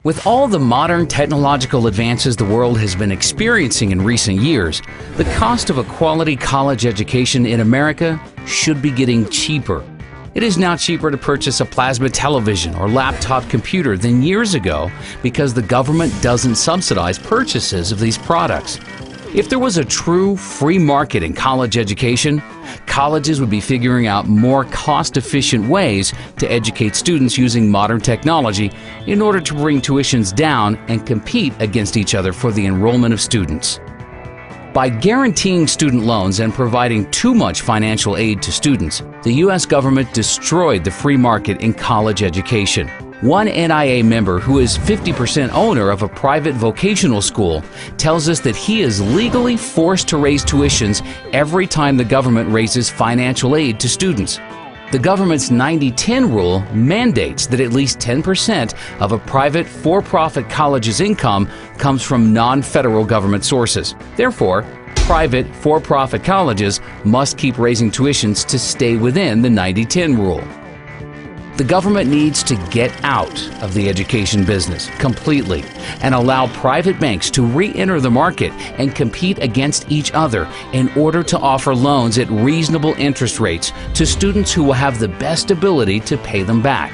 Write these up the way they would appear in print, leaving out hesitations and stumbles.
With all the modern technological advances the world has been experiencing in recent years, the cost of a quality college education in America should be getting cheaper. It is now cheaper to purchase a plasma television or laptop computer than years ago because the government doesn't subsidize purchases of these products. If there was a true free market in college education, colleges would be figuring out more cost-efficient ways to educate students using modern technology in order to bring tuitions down and compete against each other for the enrollment of students. By guaranteeing student loans and providing too much financial aid to students, the U.S. government destroyed the free market in college education. One NIA member who is 50% owner of a private vocational school tells us that he is legally forced to raise tuitions every time the government raises financial aid to students. The government's 90-10 rule mandates that at least 10% of a private for-profit college's income comes from non-federal government sources. Therefore, private for-profit colleges must keep raising tuitions to stay within the 90-10 rule. The government needs to get out of the education business completely and allow private banks to re-enter the market and compete against each other in order to offer loans at reasonable interest rates to students who will have the best ability to pay them back.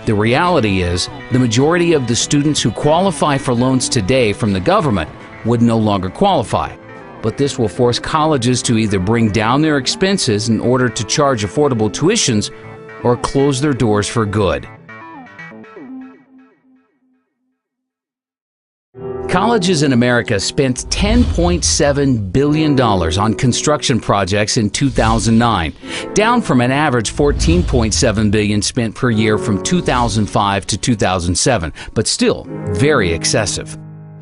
The reality is, the majority of the students who qualify for loans today from the government would no longer qualify. But this will force colleges to either bring down their expenses in order to charge affordable tuitions or close their doors for good. Colleges in America spent $10.7 billion on construction projects in 2009, down from an average $14.7 billion spent per year from 2005 to 2007, but still very excessive.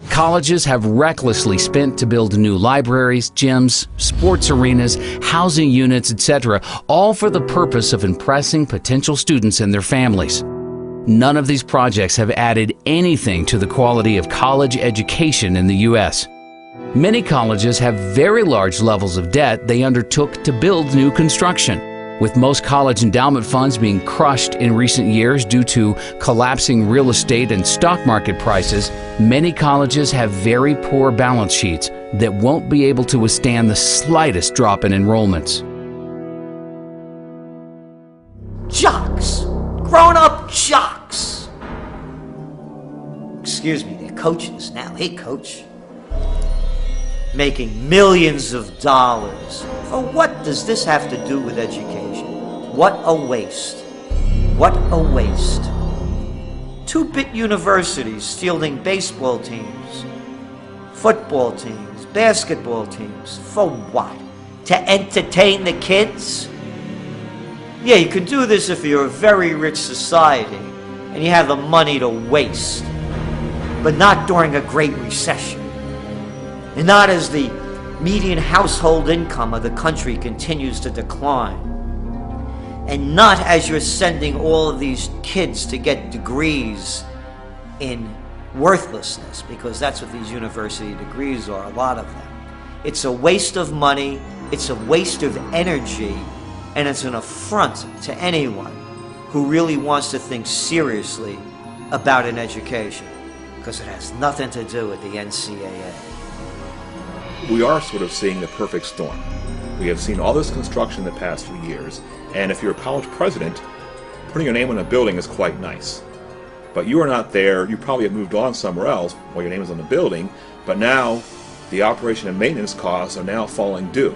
Colleges have recklessly spent to build new libraries, gyms, sports arenas, housing units, etc., all for the purpose of impressing potential students and their families. None of these projects have added anything to the quality of college education in the U.S. Many colleges have very large levels of debt they undertook to build new construction. With most college endowment funds being crushed in recent years due to collapsing real estate and stock market prices, many colleges have very poor balance sheets that won't be able to withstand the slightest drop in enrollments. Jocks! Grown-up jocks! Excuse me, they're coaches now. Hey, coach. Making millions of dollars. For what does this have to do with education? What a waste. What a waste. 2-bit universities fielding baseball teams, football teams, basketball teams. For what? To entertain the kids? Yeah, you can do this if you're a very rich society and you have the money to waste, but not during a great recession. And not as the median household income of the country continues to decline. And not as you're sending all of these kids to get degrees in worthlessness, because that's what these university degrees are, a lot of them. It's a waste of money, it's a waste of energy, and it's an affront to anyone who really wants to think seriously about an education, because it has nothing to do with the NCAA. We are sort of seeing the perfect storm. We have seen all this construction in the past few years, and if you're a college president, putting your name on a building is quite nice. But you are not there. You probably have moved on somewhere else while your name is on the building, but now the operation and maintenance costs are now falling due.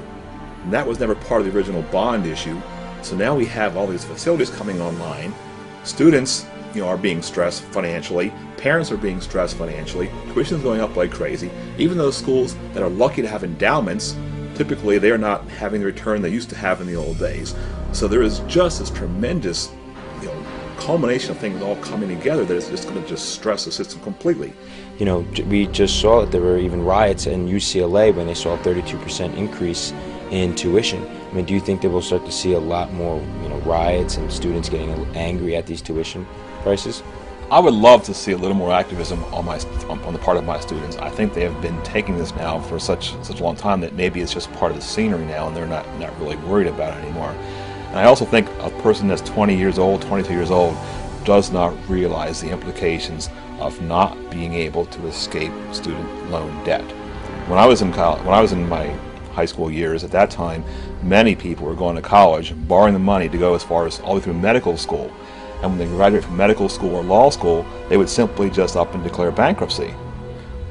And that was never part of the original bond issue. So now we have all these facilities coming online. Students, are being stressed financially. Parents are being stressed financially. Tuition is going up like crazy. Even those schools that are lucky to have endowments, typically they're not having the return they used to have in the old days. So there is just this tremendous, culmination of things all coming together that is just going to just stress the system completely. We just saw that there were even riots in UCLA when they saw a 32% increase in tuition. I mean, do you think that we'll start to see a lot more, riots and students getting angry at these tuition prices? I would love to see a little more activism on the part of my students. I think they have been taking this now for such a long time that maybe it's just part of the scenery now, and they're not really worried about it anymore. And I also think a person that's 20 years old, 22 years old, does not realize the implications of not being able to escape student loan debt. When I was in my high school years, at that time, many people were going to college, borrowing the money to go as far as all the way through medical school. And when they graduate from medical school or law school, they would simply just up and declare bankruptcy.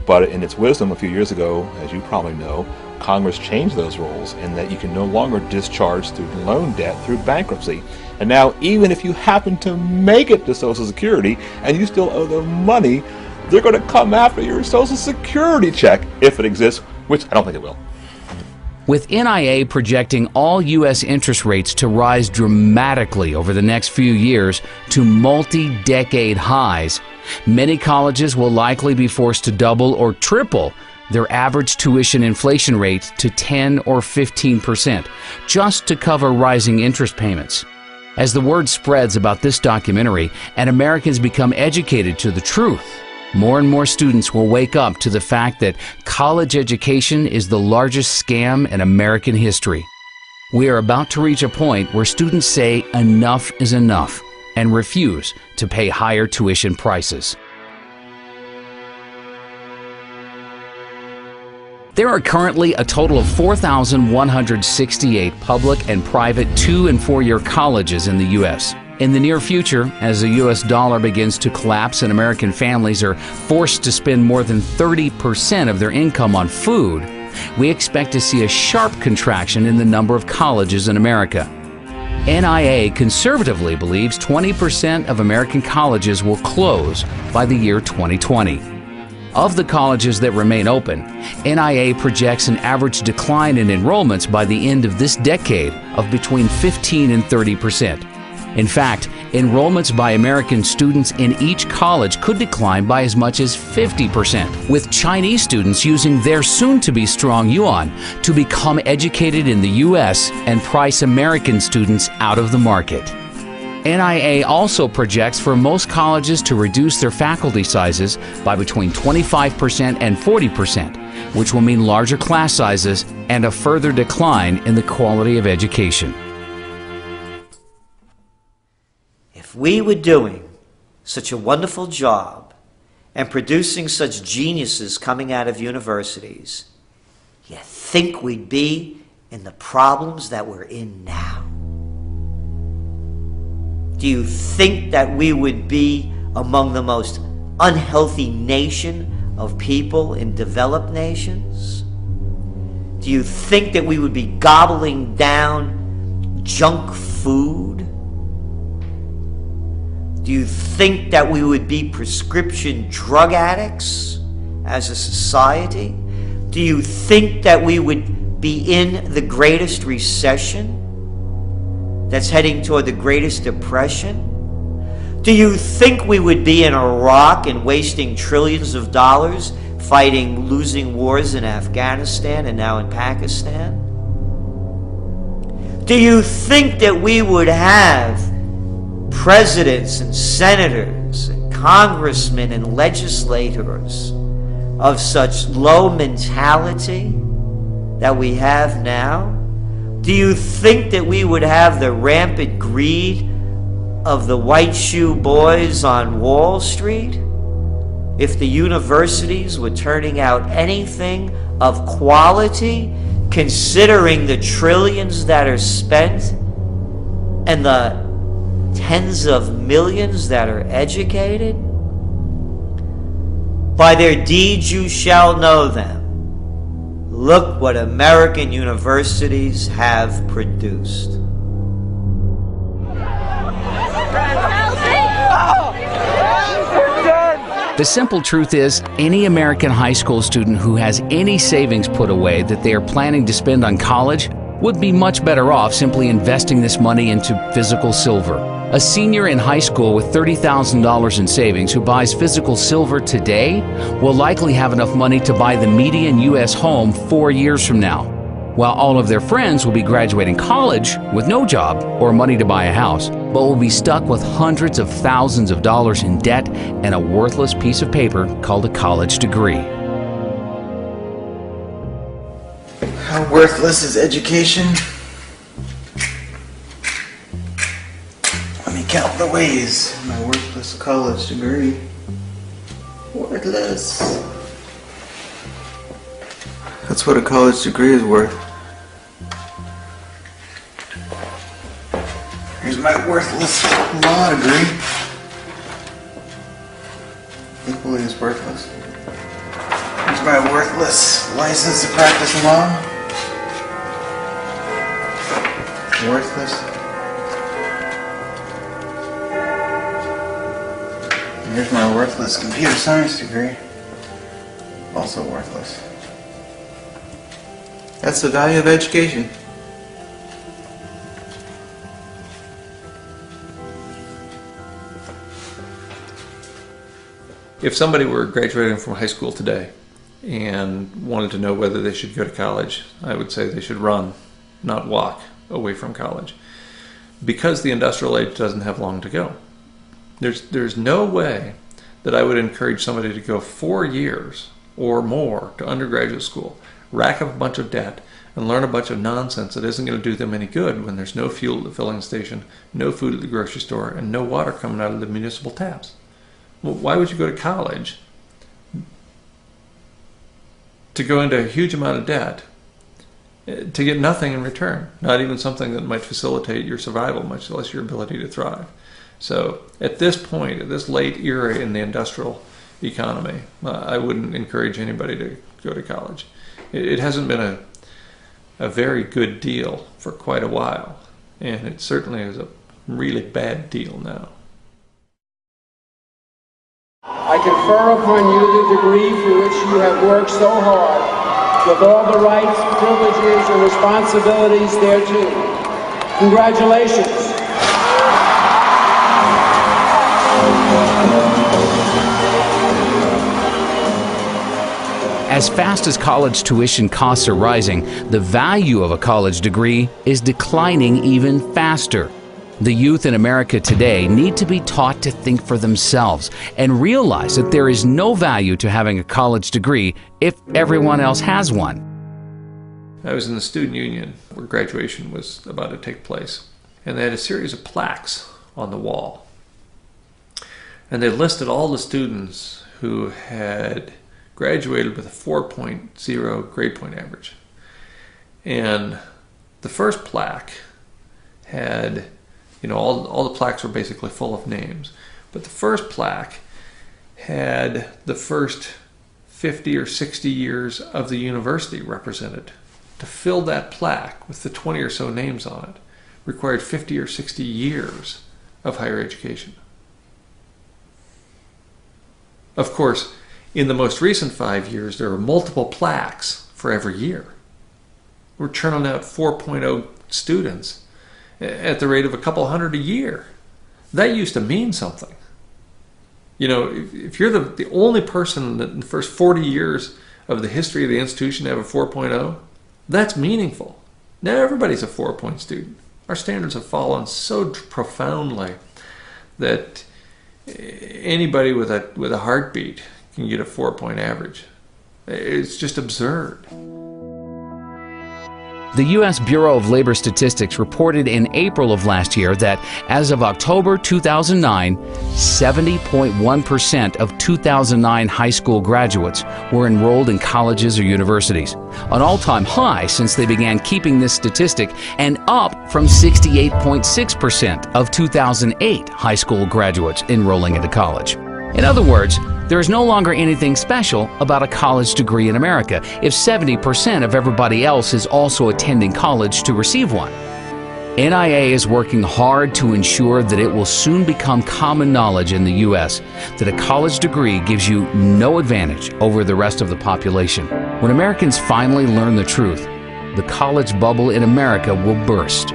But in its wisdom a few years ago, as you probably know, Congress changed those rules in that you can no longer discharge student loan debt through bankruptcy. And now, even if you happen to make it to Social Security and you still owe them money, they're going to come after your Social Security check, if it exists, which I don't think it will. With NIA projecting all U.S. interest rates to rise dramatically over the next few years to multi-decade highs, many colleges will likely be forced to double or triple their average tuition inflation rate to 10 or 15% just to cover rising interest payments. As the word spreads about this documentary and Americans become educated to the truth, more and more students will wake up to the fact that college education is the largest scam in American history. We are about to reach a point where students say enough is enough and refuse to pay higher tuition prices. There are currently a total of 4,168 public and private 2- and 4-year colleges in the U.S. In the near future, as the U.S. dollar begins to collapse and American families are forced to spend more than 30% of their income on food, we expect to see a sharp contraction in the number of colleges in America. NIA conservatively believes 20% of American colleges will close by the year 2020. Of the colleges that remain open, NIA projects an average decline in enrollments by the end of this decade of between 15 and 30%. In fact, enrollments by American students in each college could decline by as much as 50%, with Chinese students using their soon-to-be strong yuan to become educated in the U.S. and price American students out of the market. NIA also projects for most colleges to reduce their faculty sizes by between 25% and 40%, which will mean larger class sizes and a further decline in the quality of education. If we were doing such a wonderful job and producing such geniuses coming out of universities, you think we'd be in the problems that we're in now? Do you think that we would be among the most unhealthy nation of people in developed nations? Do you think that we would be gobbling down junk food? Do you think that we would be prescription drug addicts as a society? Do you think that we would be in the greatest recession that's heading toward the greatest depression? Do you think we would be in Iraq and wasting trillions of dollars fighting losing wars in Afghanistan and now in Pakistan? Do you think that we would have presidents and senators and congressmen and legislators of such low mentality that we have now? Do you think that we would have the rampant greed of the white shoe boys on Wall Street if the universities were turning out anything of quality, considering the trillions that are spent and the tens of millions that are educated? By their deeds you shall know them. Look what American universities have produced. The simple truth is, any American high school student who has any savings put away that they are planning to spend on college would be much better off simply investing this money into physical silver. A senior in high school with $30,000 in savings who buys physical silver today will likely have enough money to buy the median U.S. home 4 years from now, while all of their friends will be graduating college with no job or money to buy a house, but will be stuck with hundreds of thousands of dollars in debt and a worthless piece of paper called a college degree. How worthless is education? Let me count the ways. My worth worthless college degree. Worthless. That's what a college degree is worth. Here's my worthless law degree. Equally as worthless. Here's my worthless license to practice law. Worthless. Here's my worthless computer science degree. Also worthless. That's the value of education. If somebody were graduating from high school today and wanted to know whether they should go to college, I would say they should run, not walk, away from college. Because the industrial age doesn't have long to go. There's no way that I would encourage somebody to go 4 years or more to undergraduate school, rack up a bunch of debt, and learn a bunch of nonsense that isn't going to do them any good when there's no fuel at the filling station, no food at the grocery store, and no water coming out of the municipal taps. Well, why would you go to college to go into a huge amount of debt to get nothing in return, not even something that might facilitate your survival, much less your ability to thrive? So at this point, at this late era in the industrial economy, I wouldn't encourage anybody to go to college. It hasn't been a very good deal for quite a while, and it certainly is a really bad deal now. I confer upon you the degree for which you have worked so hard, with all the rights, privileges, and responsibilities thereto. Congratulations. As fast as college tuition costs are rising, the value of a college degree is declining even faster. The youth in America today need to be taught to think for themselves and realize that there is no value to having a college degree if everyone else has one. I was in the student union where graduation was about to take place, and they had a series of plaques on the wall. And they listed all the students who had graduated with a 4.0 grade point average. And the first plaque had, all the plaques were basically full of names. But the first plaque had the first 50 or 60 years of the university represented. To fill that plaque with the 20 or so names on it required 50 or 60 years of higher education. Of course, in the most recent 5 years, there are multiple plaques for every year. We're churning out 4.0 students at the rate of a couple hundred a year. That used to mean something. If you're the only person in the first 40 years of the history of the institution to have a 4.0, that's meaningful. Now everybody's a 4-point student. Our standards have fallen so profoundly that anybody with a heartbeat can get a 4-point average. It's just absurd. The U.S. Bureau of Labor Statistics reported in April of last year that as of October 2009, 70.1% of 2009 high school graduates were enrolled in colleges or universities, an all-time high since they began keeping this statistic, and up from 68.6% of 2008 high school graduates enrolling into college. In other words, there is no longer anything special about a college degree in America if 70% of everybody else is also attending college to receive one. NIA is working hard to ensure that it will soon become common knowledge in the U.S. that a college degree gives you no advantage over the rest of the population. When Americans finally learn the truth, the college bubble in America will burst.